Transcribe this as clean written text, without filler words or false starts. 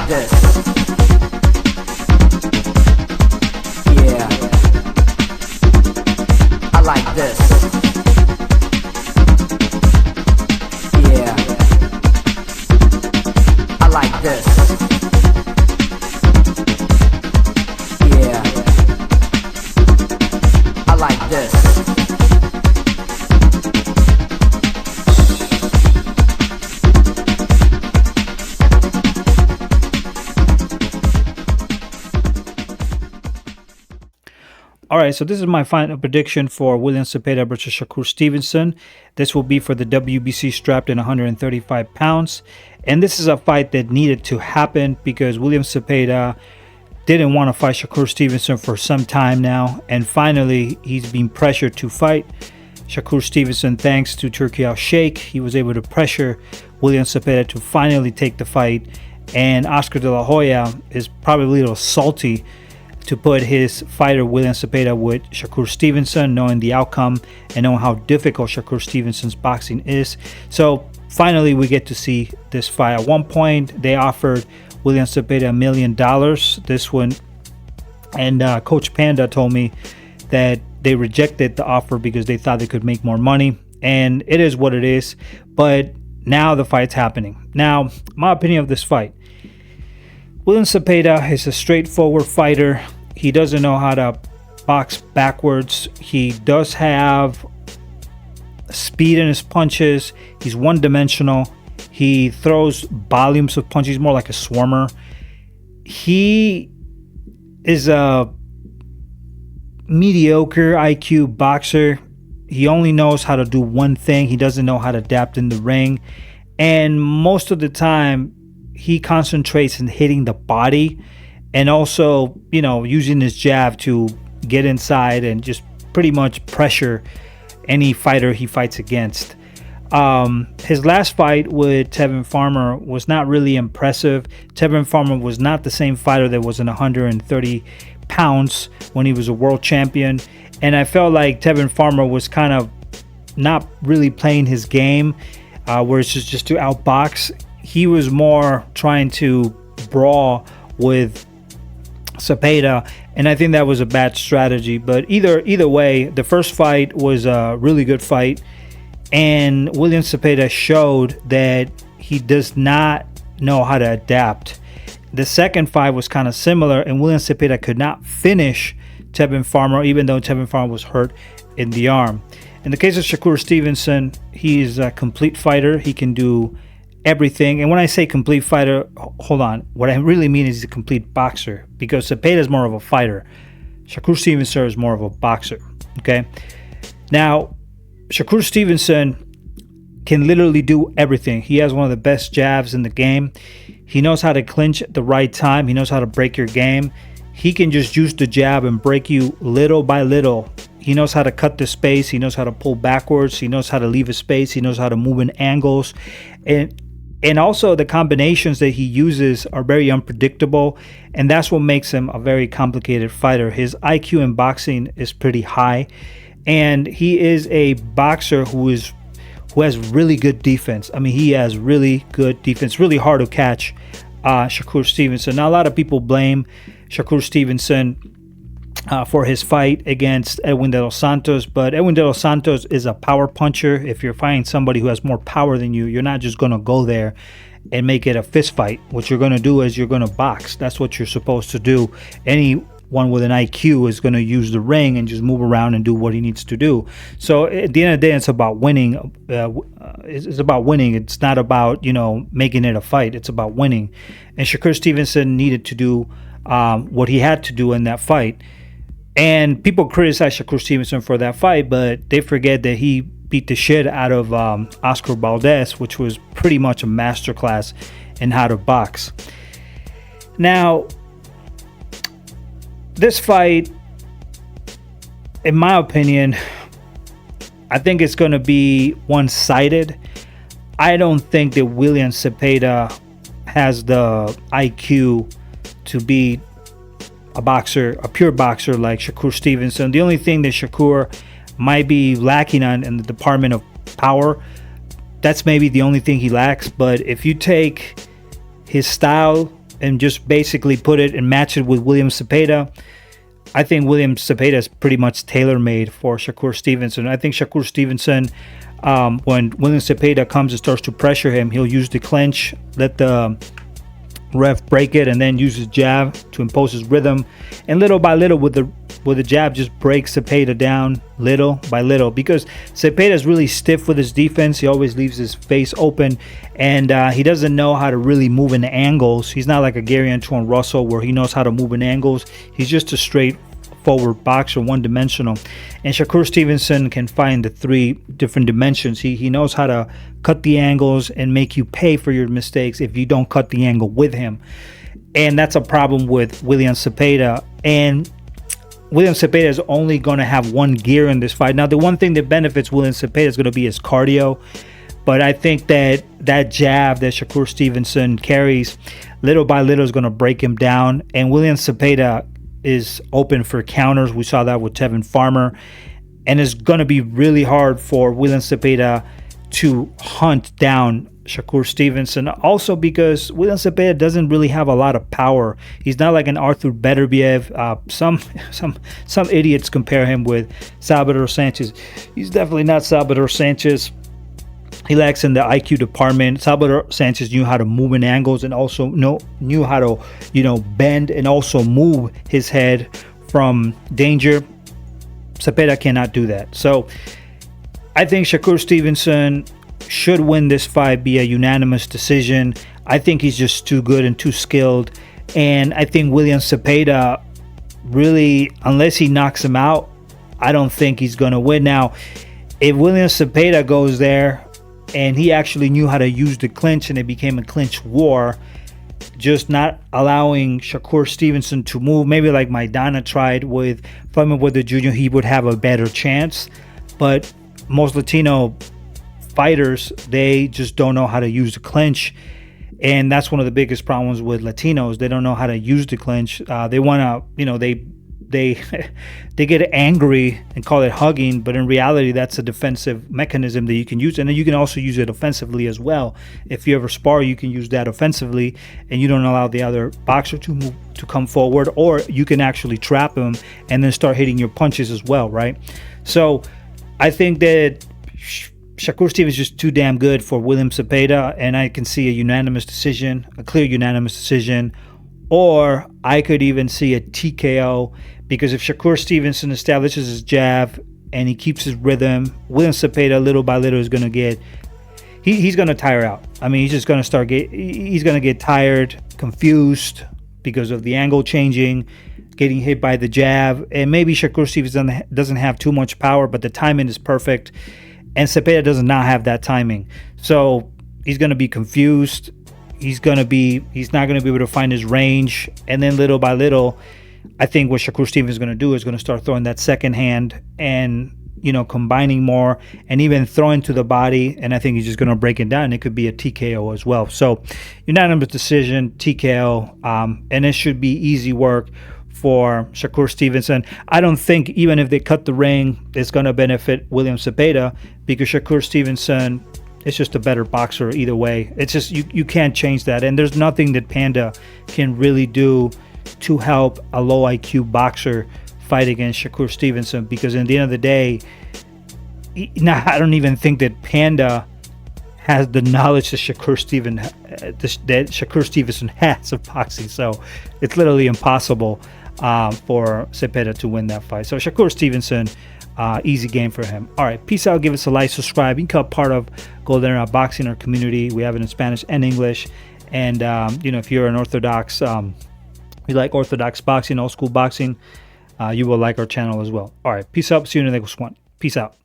this. Yeah. I like this. Yeah. I like this. Yeah. I like this. All right, so this is my final prediction for William Zepeda versus Shakur Stevenson. This will be for the WBC strapped in 135 pounds. And this is a fight that needed to happen because William Zepeda didn't want to fight Shakur Stevenson for some time now. And finally, he's being pressured to fight Shakur Stevenson thanks to Turki Al-Sheikh. He was able to pressure William Zepeda to finally take the fight. And Oscar De La Hoya is probably a little salty to put his fighter William Zepeda with Shakur Stevenson, knowing the outcome and knowing how difficult Shakur Stevenson's boxing is. So finally we get to see this fight. At one point they offered William Zepeda $1 million. This one, and Coach Panda told me that they rejected the offer because they thought they could make more money, and it is what it is. But now the fight's happening. Now, my opinion of this fight: William Zepeda is a straightforward fighter. He doesn't know how to box backwards. He does have speed in his punches. He's one-dimensional. He throws volumes of punches. He's more like a swarmer. He is a mediocre IQ boxer. He only knows how to do one thing. He doesn't know how to adapt in the ring. And most of the time, he concentrates in hitting the body and also, using his jab to get inside and just pretty much pressure any fighter he fights against. His last fight with Tevin Farmer was not really impressive. Tevin Farmer was not the same fighter that was in 130 pounds when he was a world champion. And I felt like Tevin Farmer was kind of not really playing his game, where it's just to outbox. He was more trying to brawl with Zepeda, and I think that was a bad strategy. But either way, the first fight was a really good fight, and William Zepeda showed that he does not know how to adapt. The second fight was kind of similar, and William Zepeda could not finish Tevin Farmer, even though Tevin Farmer was hurt in the arm. In the case of Shakur Stevenson, he's a complete fighter. He can do everything. And when I say complete fighter, hold on. What I really mean is he's a complete boxer, because Zepeda is more of a fighter. Shakur Stevenson is more of a boxer. Okay. Now, Shakur Stevenson can literally do everything. He has one of the best jabs in the game. He knows how to clinch at the right time. He knows how to break your game. He can just use the jab and break you little by little. He knows how to cut the space. He knows how to pull backwards. He knows how to leave a space. He knows how to move in angles. And also the combinations that he uses are very unpredictable. And that's what makes him a very complicated fighter. His IQ in boxing is pretty high. And he is a boxer who has really good defense. I mean, he has really good defense. Really hard to catch Shakur Stevenson. Now, a lot of people blame Shakur Stevenson for his fight against Edwin de los Santos, but Edwin de los Santos is a power puncher. If you're fighting somebody who has more power than you, you're not just going to go there and make it a fist fight. What you're going to do is you're going to box. That's what you're supposed to do. Anyone with an IQ is going to use the ring and just move around and do what he needs to do. So at the end of the day, it's about winning. It's about winning. It's not about, making it a fight. It's about winning. And Shakur Stevenson needed to do what he had to do in that fight. And people criticize Shakur Stevenson for that fight, but they forget that he beat the shit out of Oscar Valdez, which was pretty much a masterclass in how to box. Now, this fight, in my opinion, I think it's going to be one-sided. I don't think that William Zepeda has the IQ to be a pure boxer like Shakur Stevenson. The only thing that Shakur might be lacking on in the department of power, that's maybe the only thing he lacks. But if you take his style and just basically put it and match it with William Zepeda, I think William Zepeda is pretty much tailor-made for Shakur Stevenson. I think Shakur Stevenson, when William Zepeda comes and starts to pressure him, he'll use the clinch, let the ref break it, and then use his jab to impose his rhythm. And little by little, with the jab, just breaks Zepeda down little by little, because Zepeda is really stiff with his defense. He always leaves his face open, and he doesn't know how to really move in angles. He's not like a Gary Antoine Russell where he knows how to move in angles. He's just a straightforward boxer, one-dimensional. And Shakur Stevenson can find the three different dimensions. He knows how to cut the angles and make you pay for your mistakes if you don't cut the angle with him. And that's a problem with William Zepeda. And William Zepeda is only going to have one gear in this fight. Now, the one thing that benefits William Zepeda is going to be his cardio. But I think that jab that Shakur Stevenson carries, little by little, is going to break him down. And William Zepeda is open for counters. We saw that with Tevin Farmer. And it's going to be really hard for William Zepeda to hunt down Shakur Stevenson. Also because William Zepeda doesn't really have a lot of power. He's not like an Arthur Beterbiev. Some idiots compare him with Salvador Sanchez. He's definitely not Salvador Sanchez. He lacks in the IQ department. Salvador Sanchez knew how to move in angles and also knew how to, bend and also move his head from danger. Zepeda cannot do that. So I think Shakur Stevenson should win this fight via unanimous decision. I think he's just too good and too skilled. And I think William Zepeda, really, unless he knocks him out, I don't think he's going to win. Now, if William Zepeda goes there and he actually knew how to use the clinch and it became a clinch war, just not allowing Shakur Stevenson to move, maybe like Maidana tried with Floyd Mayweather Jr., he would have a better chance. But most Latino fighters, they just don't know how to use the clinch. And that's one of the biggest problems with Latinos. They don't know how to use the clinch. They want to, they get angry and call it hugging, but in reality, that's a defensive mechanism that you can use. And then you can also use it offensively as well. If you ever spar, you can use that offensively, and you don't allow the other boxer to come forward, or you can actually trap him and then start hitting your punches as well, right? So I think that Shakur Stevens is just too damn good for William Zepeda, and I can see a unanimous decision, a clear unanimous decision, or I could even see a TKO, because if Shakur Stevenson establishes his jab and he keeps his rhythm, William Zepeda little by little is going to get, he's going to tire out. I mean, he's just going to he's going to get tired, confused because of the angle changing, getting hit by the jab, and maybe Shakur Stevenson doesn't have too much power, but the timing is perfect. And Zepeda does not have that timing. So he's going to be confused. He's not going to be able to find his range. And then little by little, I think what Shakur Stevens is going to do is going to start throwing that second hand and, combining more and even throwing to the body. And I think he's just going to break it down. It could be a TKO as well. So unanimous decision, TKO. And it should be easy work for Shakur Stevenson. I don't think even if they cut the ring, it's going to benefit William Zepeda, because Shakur Stevenson is just a better boxer either way. It's just you can't change that, and there's nothing that Panda can really do to help a low IQ boxer fight against Shakur Stevenson, because in the end of the day, I don't even think that Panda has the knowledge that Shakur Stevenson has of boxing. So it's literally impossible for Zepeda to win that fight. So Shakur Stevenson, easy game for him. All right, peace out. Give us a like, subscribe. You can become part of Golden Era Boxing, our community. We have it in Spanish and English. And if you're an Orthodox, you like Orthodox boxing, old school boxing, you will like our channel as well. All right, peace out. See you in the next one. Peace out.